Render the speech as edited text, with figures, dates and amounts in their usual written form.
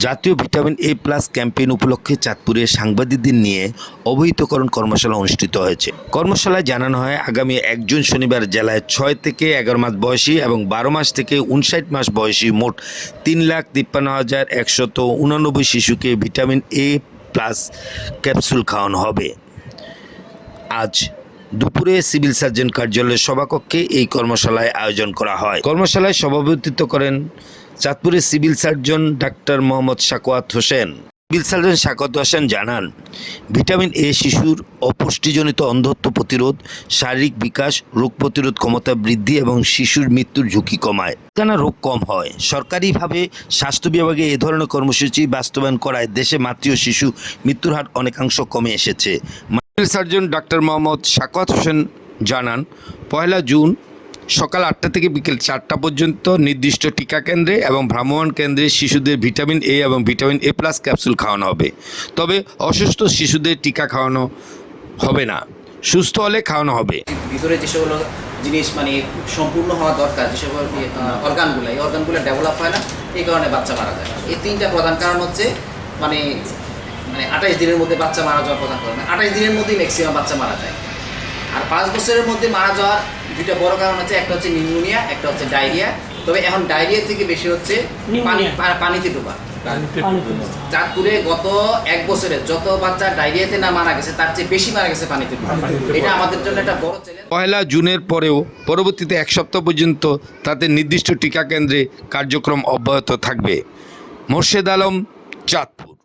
জাতীয় vitamin A plus campaign উপলক্ষে চাঁদপুরে সাংবাদিকদের নিয়ে অবহিতকরণ কর্মশালা অনুষ্ঠিত হয়েছে। কর্মশালায় জানানো হয়, আগামী 1 জুন শনিবার জেলায় 6 থেকে 11 মাস বয়সী এবং 12 মাস থেকে 59 মাস বয়সী মোট 3,53,189 শিশুকে ভিটামিন এ প্লাস ক্যাপসুল খাওয়ানো হবে। আজ দুপুরে সিভিল সার্জন কার্যালয়ের সভাকক্ষে এই কর্মশালায় আয়োজন করা হয়। কর্মশালায় সভাপতিত্ব করেন চাঁদপুরের civil surgeon doctor Mohammad Sakhawat Hossain. Civil surgeon Sakhawat Hossain জানান, ভিটামিন এ শিশুর অপুষ্টিজনিত অন্ধত্ব প্রতিরোধ, শারীরিক বিকাশ, রোগ প্রতিরোধ ক্ষমতা বৃদ্ধি এবং শিশুর মৃত্যুর ঝুঁকি কমায়। কেন রোগ কম হয়? সরকারিভাবে স্বাস্থ্য বিভাগে এ ধরনের কর্মসূচি বাস্তবায়ন করায় দেশে মাতৃ ও শিশু মৃত্যুর হার অনেকাংশ কমে এসেছে। Civil surgeon doctor Mohammad Sakhawat Hossain জানান, 1 জুন সকাল 8টা থেকে বিকেল 4টা পর্যন্ত নির্দিষ্ট টিকা কেন্দ্রে এবং ভ্রাম্যমাণ কেন্দ্রে শিশুদের ভিটামিন এ এবং ভিটামিন এ প্লাস ক্যাপসুল খাওয়ানো হবে। তবে অসুস্থ শিশুদের টিকা খাওয়ানো হবে না, সুস্থ হলে খাওয়ানো হবে। ভিতরে যে সকল জিনিস মানে সম্পূর্ণ হওয়া দরকার, যে সকল অর্গানগুলো, এই অর্গানগুলো ডেভেলপ হয় না, এই কারণে বাচ্চা মারা যায়। এই 3টা প্রধান কারণ হচ্ছে মানে 28 দিনের মধ্যে বাচ্চা মারা যাওয়ার প্রধান কারণ। 28 দিনের মধ্যেই ম্যাক্সিমাম বাচ্চা মারা যায়। আর 5 বছরের মধ্যে মারা যাওয়ার 2টা বড় কারণ হচ্ছে, একটা হচ্ছে নিউমোনিয়া, একটা হচ্ছে ডায়রিয়া। তবে এখন ডায়রিয়া থেকে বেশি হচ্ছে পানিতে ডোবা। চাঁদপুরে গত 1 বছরে যত বাচ্চা ডায়রিয়াতে না মারা গেছে, তার চেয়ে বেশি মারা গেছে পানিতে ডোবা। এটা আমাদের জন্য একটা বড় চ্যালেঞ্জ। 1 জুনের পরেও পরবর্তীতে 1 সপ্তাহ পর্যন্ত তাদের নির্দিষ্ট টিকা কেন্দ্রে কার্যক্রম অব্যাহত থাকবে। মোর্শেদ আলম, চাঁদপুর।